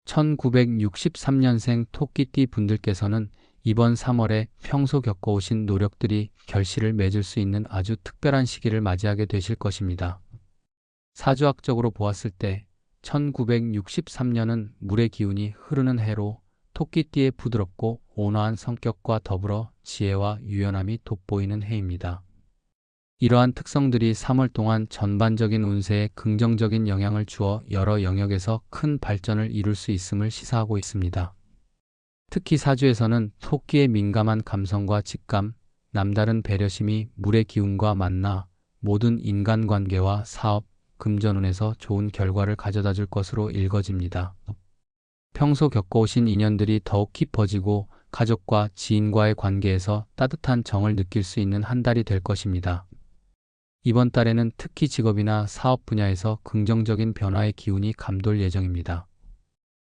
1963년생 토끼띠 분들께서는 이번 3월에 평소 겪어오신 노력들이 결실을 맺을 수 있는 아주 특별한 시기를 맞이하게 되실 것입니다. 사주학적으로 보았을 때 1963년은 물의 기운이 흐르는 해로 토끼띠의 부드럽고 온화한 성격과 더불어 지혜와 유연함이 돋보이는 해입니다. 이러한 특성들이 3월 동안 전반적인 운세에 긍정적인 영향을 주어 여러 영역에서 큰 발전을 이룰 수 있음을 시사하고 있습니다. 특히 사주에서는 토끼의 민감한 감성과 직감, 남다른 배려심이 물의 기운과 만나 모든 인간관계와 사업, 금전운에서 좋은 결과를 가져다 줄 것으로 읽어집니다. 평소 겪어오신 인연들이 더욱 깊어지고 가족과 지인과의 관계에서 따뜻한 정을 느낄 수 있는 한 달이 될 것입니다. 이번 달에는 특히 직업이나 사업 분야에서 긍정적인 변화의 기운이 감돌 예정입니다.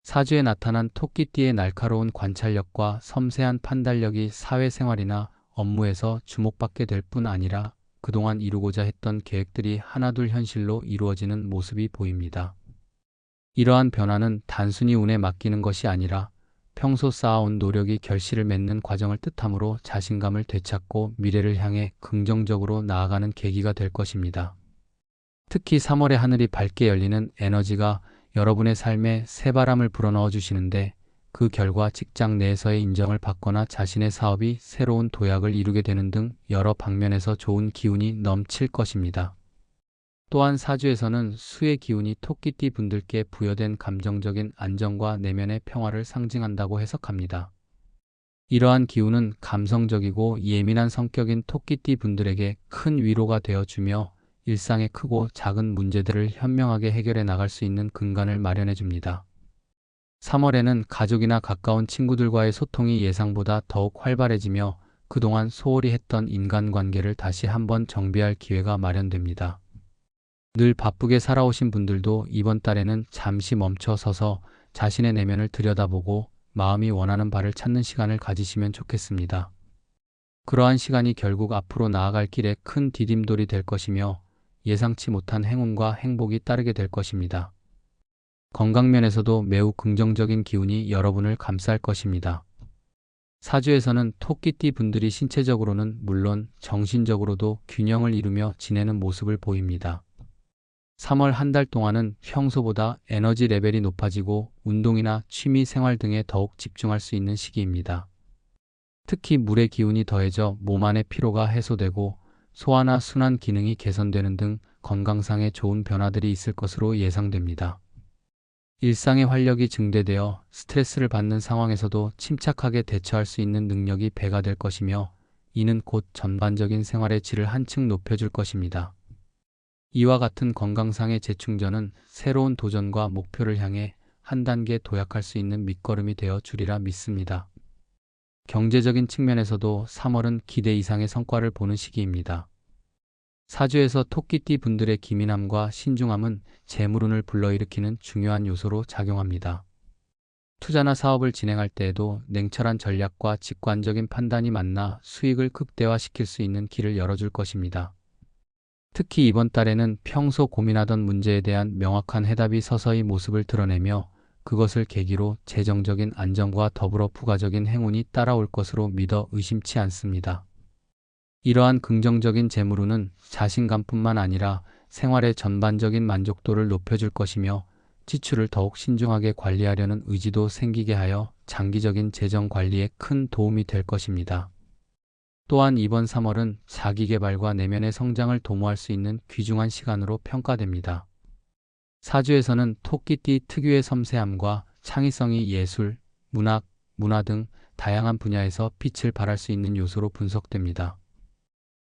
사주에 나타난 토끼띠의 날카로운 관찰력과 섬세한 판단력이 사회생활이나 업무에서 주목받게 될 뿐 아니라 그동안 이루고자 했던 계획들이 하나둘 현실로 이루어지는 모습이 보입니다. 이러한 변화는 단순히 운에 맡기는 것이 아니라 평소 쌓아온 노력이 결실을 맺는 과정을 뜻하므로 자신감을 되찾고 미래를 향해 긍정적으로 나아가는 계기가 될 것입니다. 특히 3월에 하늘이 밝게 열리는 에너지가 여러분의 삶에 새바람을 불어넣어 주시는데 그 결과 직장 내에서의 인정을 받거나 자신의 사업이 새로운 도약을 이루게 되는 등 여러 방면에서 좋은 기운이 넘칠 것입니다. 또한 사주에서는 수의 기운이 토끼띠 분들께 부여된 감정적인 안정과 내면의 평화를 상징한다고 해석합니다. 이러한 기운은 감성적이고 예민한 성격인 토끼띠 분들에게 큰 위로가 되어주며 일상의 크고 작은 문제들을 현명하게 해결해 나갈 수 있는 근간을 마련해 줍니다. 3월에는 가족이나 가까운 친구들과의 소통이 예상보다 더욱 활발해지며 그동안 소홀히 했던 인간관계를 다시 한번 정비할 기회가 마련됩니다. 늘 바쁘게 살아오신 분들도 이번 달에는 잠시 멈춰 서서 자신의 내면을 들여다보고 마음이 원하는 바를 찾는 시간을 가지시면 좋겠습니다. 그러한 시간이 결국 앞으로 나아갈 길에 큰 디딤돌이 될 것이며 예상치 못한 행운과 행복이 따르게 될 것입니다. 건강면에서도 매우 긍정적인 기운이 여러분을 감쌀 것입니다. 사주에서는 토끼띠 분들이 신체적으로는 물론 정신적으로도 균형을 이루며 지내는 모습을 보입니다. 3월 한 달 동안은 평소보다 에너지 레벨이 높아지고 운동이나 취미 생활 등에 더욱 집중할 수 있는 시기입니다. 특히 물의 기운이 더해져 몸 안의 피로가 해소되고 소화나 순환 기능이 개선되는 등 건강상에 좋은 변화들이 있을 것으로 예상됩니다. 일상의 활력이 증대되어 스트레스를 받는 상황에서도 침착하게 대처할 수 있는 능력이 배가 될 것이며 이는 곧 전반적인 생활의 질을 한층 높여줄 것입니다. 이와 같은 건강상의 재충전은 새로운 도전과 목표를 향해 한 단계 도약할 수 있는 밑거름이 되어 주리라 믿습니다. 경제적인 측면에서도 3월은 기대 이상의 성과를 보는 시기입니다. 사주에서 토끼띠 분들의 기민함과 신중함은 재물운을 불러일으키는 중요한 요소로 작용합니다. 투자나 사업을 진행할 때에도 냉철한 전략과 직관적인 판단이 만나 수익을 극대화시킬 수 있는 길을 열어줄 것입니다. 특히 이번 달에는 평소 고민하던 문제에 대한 명확한 해답이 서서히 모습을 드러내며 그것을 계기로 재정적인 안정과 더불어 부가적인 행운이 따라올 것으로 믿어 의심치 않습니다. 이러한 긍정적인 재물운은 자신감뿐만 아니라 생활의 전반적인 만족도를 높여줄 것이며 지출을 더욱 신중하게 관리하려는 의지도 생기게 하여 장기적인 재정 관리에 큰 도움이 될 것입니다. 또한 이번 3월은 자기개발과 내면의 성장을 도모할 수 있는 귀중한 시간으로 평가됩니다. 사주에서는 토끼띠 특유의 섬세함과 창의성이 예술, 문학, 문화 등 다양한 분야에서 빛을 발할 수 있는 요소로 분석됩니다.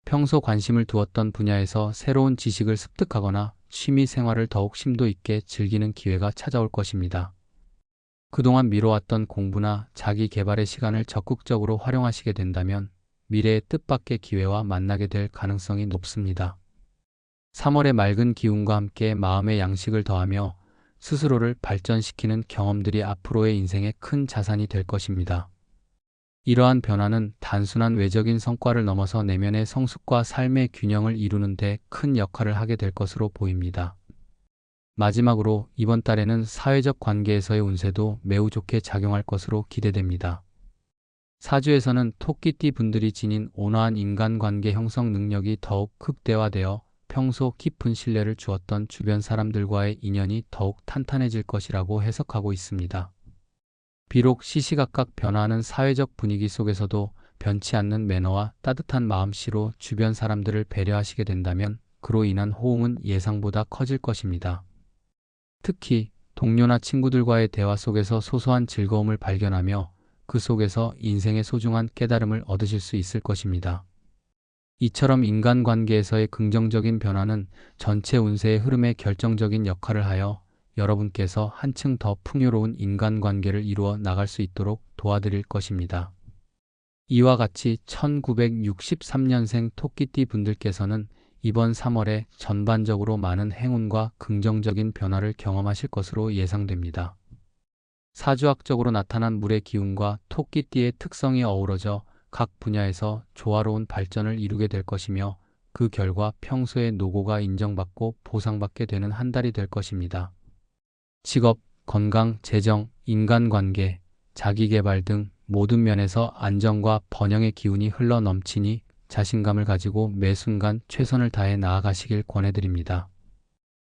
평소 관심을 두었던 분야에서 새로운 지식을 습득하거나 취미 생활을 더욱 심도 있게 즐기는 기회가 찾아올 것입니다. 그동안 미뤄왔던 공부나 자기 개발의 시간을 적극적으로 활용하시게 된다면 미래의 뜻밖의 기회와 만나게 될 가능성이 높습니다. 3월의 맑은 기운과 함께 마음의 양식을 더하며 스스로를 발전시키는 경험들이 앞으로의 인생의 큰 자산이 될 것입니다. 이러한 변화는 단순한 외적인 성과를 넘어서 내면의 성숙과 삶의 균형을 이루는 데 큰 역할을 하게 될 것으로 보입니다. 마지막으로 이번 달에는 사회적 관계에서의 운세도 매우 좋게 작용할 것으로 기대됩니다. 사주에서는 토끼띠 분들이 지닌 온화한 인간관계 형성 능력이 더욱 극대화되어 평소 깊은 신뢰를 주었던 주변 사람들과의 인연이 더욱 탄탄해질 것이라고 해석하고 있습니다. 비록 시시각각 변화하는 사회적 분위기 속에서도 변치 않는 매너와 따뜻한 마음씨로 주변 사람들을 배려하시게 된다면 그로 인한 호응은 예상보다 커질 것입니다. 특히 동료나 친구들과의 대화 속에서 소소한 즐거움을 발견하며 그 속에서 인생의 소중한 깨달음을 얻으실 수 있을 것입니다. 이처럼 인간관계에서의 긍정적인 변화는 전체 운세의 흐름에 결정적인 역할을 하여 여러분께서 한층 더 풍요로운 인간관계를 이루어 나갈 수 있도록 도와드릴 것입니다. 이와 같이 1963년생 토끼띠 분들께서는 이번 3월에 전반적으로 많은 행운과 긍정적인 변화를 경험하실 것으로 예상됩니다. 사주학적으로 나타난 물의 기운과 토끼띠의 특성이 어우러져 각 분야에서 조화로운 발전을 이루게 될 것이며 그 결과 평소의 노고가 인정받고 보상받게 되는 한 달이 될 것입니다. 직업, 건강, 재정, 인간관계, 자기개발 등 모든 면에서 안정과 번영의 기운이 흘러 넘치니 자신감을 가지고 매 순간 최선을 다해 나아가시길 권해드립니다.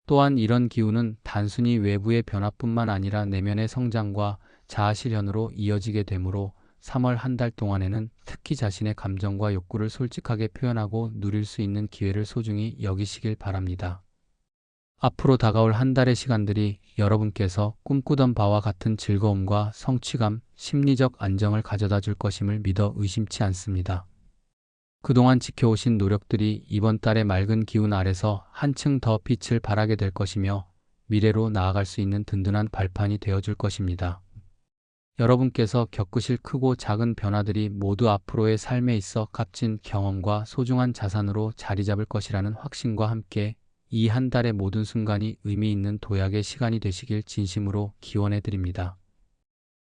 또한 이런 기운은 단순히 외부의 변화뿐만 아니라 내면의 성장과 자아실현으로 이어지게 되므로 3월 한 달 동안에는 특히 자신의 감정과 욕구를 솔직하게 표현하고 누릴 수 있는 기회를 소중히 여기시길 바랍니다. 앞으로 다가올 한 달의 시간들이 여러분께서 꿈꾸던 바와 같은 즐거움과 성취감, 심리적 안정을 가져다 줄 것임을 믿어 의심치 않습니다. 그동안 지켜오신 노력들이 이번 달의 맑은 기운 아래서 한층 더 빛을 발하게 될 것이며 미래로 나아갈 수 있는 든든한 발판이 되어줄 것입니다. 여러분께서 겪으실 크고 작은 변화들이 모두 앞으로의 삶에 있어 값진 경험과 소중한 자산으로 자리 잡을 것이라는 확신과 함께 이 한 달의 모든 순간이 의미 있는 도약의 시간이 되시길 진심으로 기원해 드립니다.